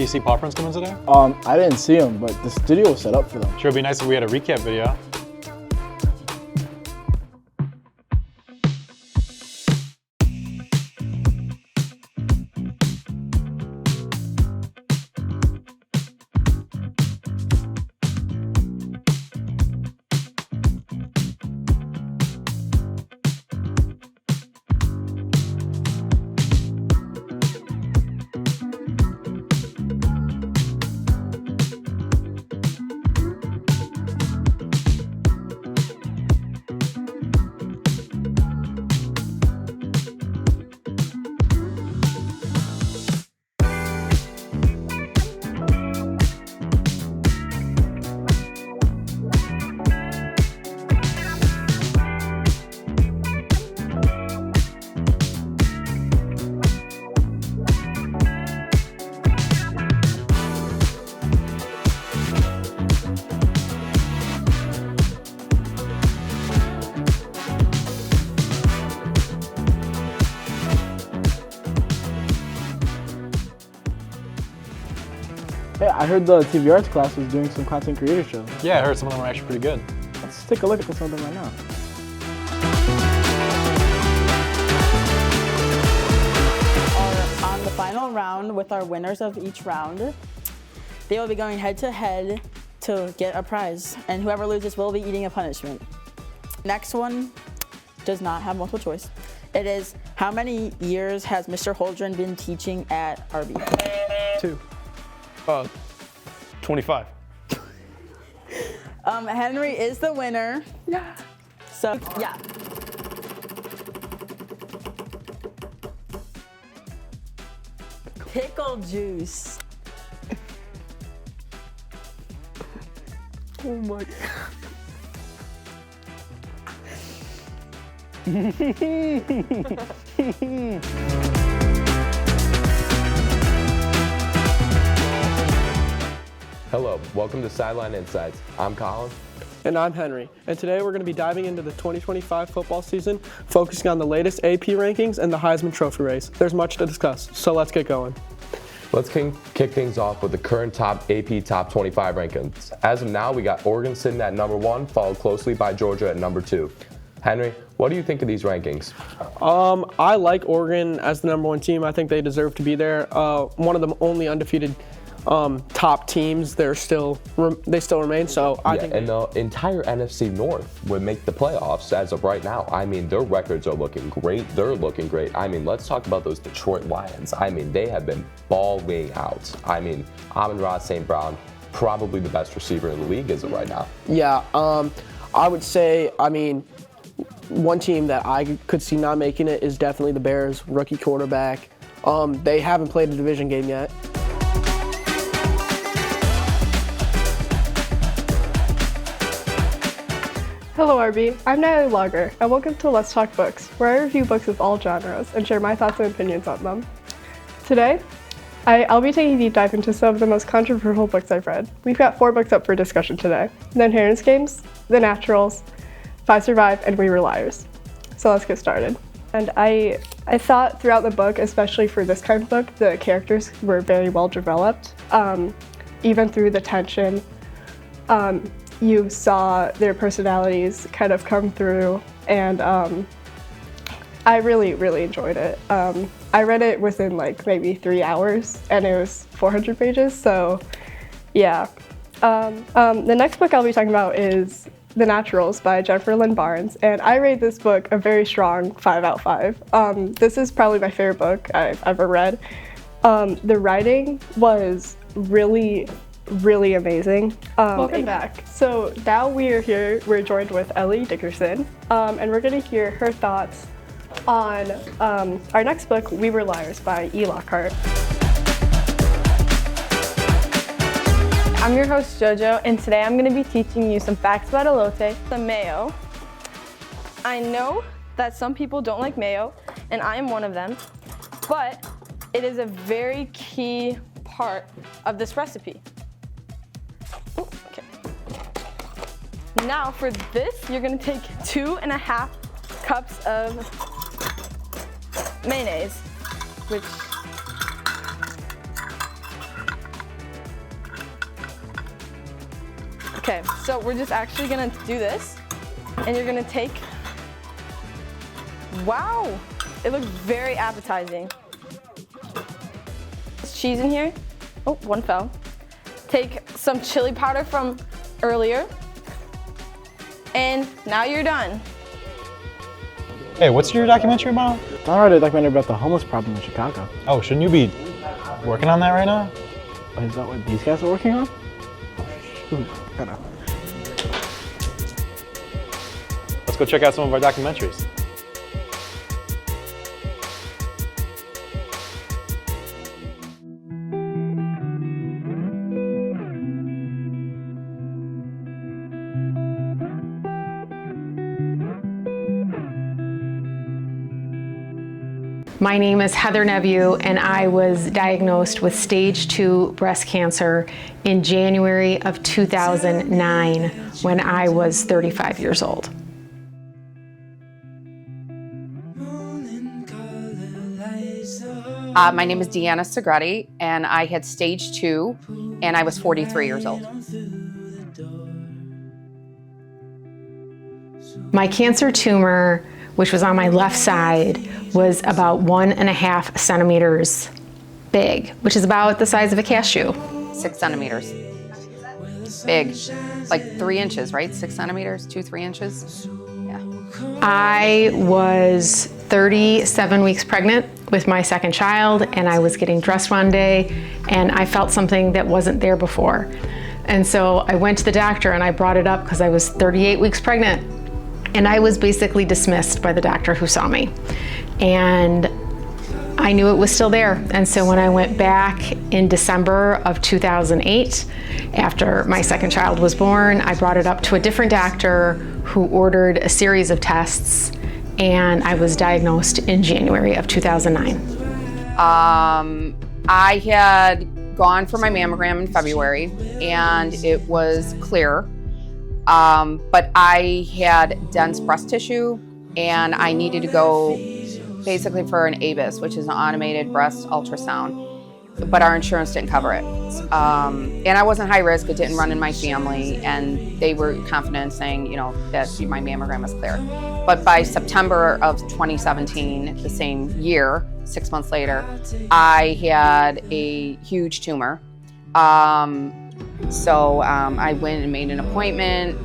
see paw prints coming today? I didn't see them, but the studio was set up for them. Sure, it'd be nice if we had a recap video. Hey, I heard the TV arts class was doing some content creator shows. Yeah, I heard some of them were actually pretty good. Let's take a look at some of them right now. Are on the final round with our winners of each round. They will be going head to head to get a prize, and whoever loses will be eating a punishment. Next one does not have multiple choice. It is, how many years has Mr. Holdren been teaching at RB? 2. 25. Henry is the winner. Yeah. So, yeah. Pickle juice. Oh my God. Hello, welcome to Sideline Insights. I'm Colin. And I'm Henry. And today we're going to be diving into the 2025 football season, focusing on the latest AP rankings and the Heisman Trophy race. There's much to discuss, so let's get going. Let's kick things off with the current AP Top 25 rankings. As of now, we got Oregon sitting at number 1, followed closely by Georgia at number 2. Henry, what do you think of these rankings? I like Oregon as the number 1 team. I think they deserve to be there. One of the only undefeated top teams. They still remain. So I think. And the entire NFC North would make the playoffs as of right now. I mean, their records are looking great. They're looking great. I mean, let's talk about those Detroit Lions. I mean, they have been balling out. I mean, Amon-Ra St. Brown, probably the best receiver in the league as of right now. Yeah, I would say, I mean, one team that I could see not making it is definitely the Bears, rookie quarterback. They haven't played a division game yet. Hello RB, I'm Natalie Lager, and welcome to Let's Talk Books, where I review books of all genres and share my thoughts and opinions on them. Today, I'll be taking a deep dive into some of the most controversial books I've read. We've got 4 books up for discussion today: The Inheritance Games, The Naturals, If I Survive, and We Were Liars. So let's get started. And I thought throughout the book, especially for this kind of book, the characters were very well developed. Even through the tension, you saw their personalities kind of come through, and I really, really enjoyed it. I read it within like maybe 3 hours, and it was 400 pages, so yeah. The next book I'll be talking about is The Naturals by Jennifer Lynn Barnes, and I rate this book a very strong 5 out of 5. This is probably my favorite book I've ever read. The writing was really amazing. Welcome back. So now we're joined with Ellie Dickerson, and we're gonna hear her thoughts on our next book, We Were Liars by E. Lockhart. I'm your host JoJo, and today I'm gonna be teaching you some facts about elote, the mayo. I know that some people don't like mayo, and I am one of them, but it is a very key part of this recipe. Okay. Now for this, you're gonna take 2.5 cups of mayonnaise, which Okay, so we're just actually gonna do this, and you're gonna take, wow, it looks very appetizing. There's cheese in here. Oh, one fell. Take some chili powder from earlier, and now you're done. Hey, what's your documentary about? I read a documentary about the homeless problem in Chicago. Oh, shouldn't you be working on that right now? Oh, is that what these guys are working on? Shoot, gotta. Let's go check out some of our documentaries. My name is Heather Nevue, and I was diagnosed with stage 2 breast cancer in January of 2009 when I was 35 years old. My name is Deanna Segretti, and I had stage 2, and I was 43 years old. My cancer tumor, which was on my left side, was about 1.5 centimeters big, which is about the size of a cashew. 6 centimeters. Big. Like 3 inches, right? 6 centimeters, 2-3 inches. Yeah. I was 37 weeks pregnant with my second child, and I was getting dressed one day, and I felt something that wasn't there before. And so I went to the doctor and I brought it up because I was 38 weeks pregnant. And I was basically dismissed by the doctor who saw me. And I knew it was still there. And so when I went back in December of 2008, after my second child was born, I brought it up to a different doctor who ordered a series of tests, and I was diagnosed in January of 2009. I had gone for my mammogram in February, and it was clear. But I had dense breast tissue, and I needed to go basically for an ABIS, which is an automated breast ultrasound, but our insurance didn't cover it. And I wasn't high risk, it didn't run in my family, and they were confident saying, you know, that my mammogram was clear. But by September of 2017, the same year, 6 months later, I had a huge tumor. So I went and made an appointment.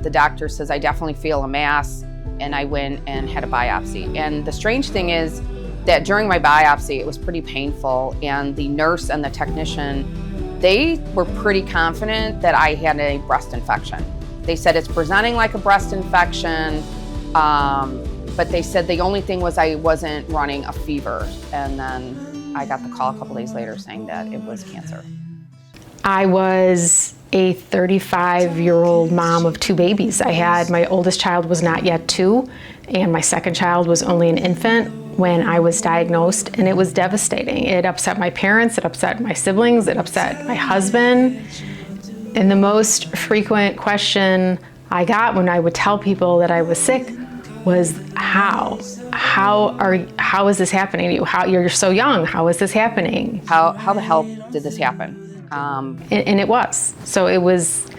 The doctor says I definitely feel a mass, and I went and had a biopsy. And the strange thing is that during my biopsy, it was pretty painful, and the nurse and the technician, they were pretty confident that I had a breast infection. They said it's presenting like a breast infection, but they said the only thing was I wasn't running a fever. And then I got the call a couple days later saying that it was cancer. I was a 35-year-old mom of 2 babies. My oldest child was not yet 2, and my second child was only an infant when I was diagnosed, and it was devastating. It upset my parents, it upset my siblings, it upset my husband. And the most frequent question I got when I would tell people that I was sick was, how is this happening to you? You're so young, how is this happening? How the hell did this happen? And it was. So it was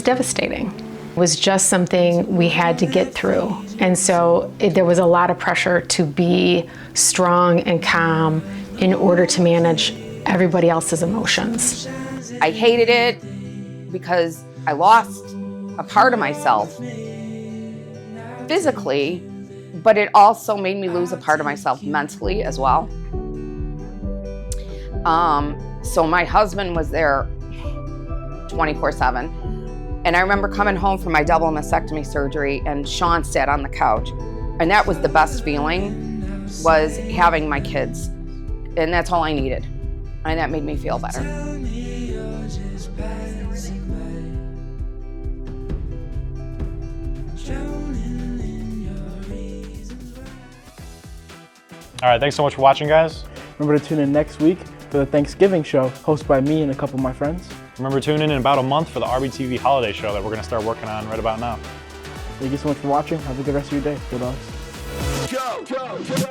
devastating. It was just something we had to get through. And so there was a lot of pressure to be strong and calm in order to manage everybody else's emotions. I hated it because I lost a part of myself physically, but it also made me lose a part of myself mentally as well. So my husband was there 24/7. And I remember coming home from my double mastectomy surgery, and Sean sat on the couch. And that was the best feeling, was having my kids. And that's all I needed. And that made me feel better. All right, thanks so much for watching, guys. Remember to tune in next week for the Thanksgiving show hosted by me and a couple of my friends. Remember to tune in about a month for the RBTV holiday show that we're going to start working on right about now. Thank you so much for watching. Have a good rest of your day. Bulldogs. Go, go, go.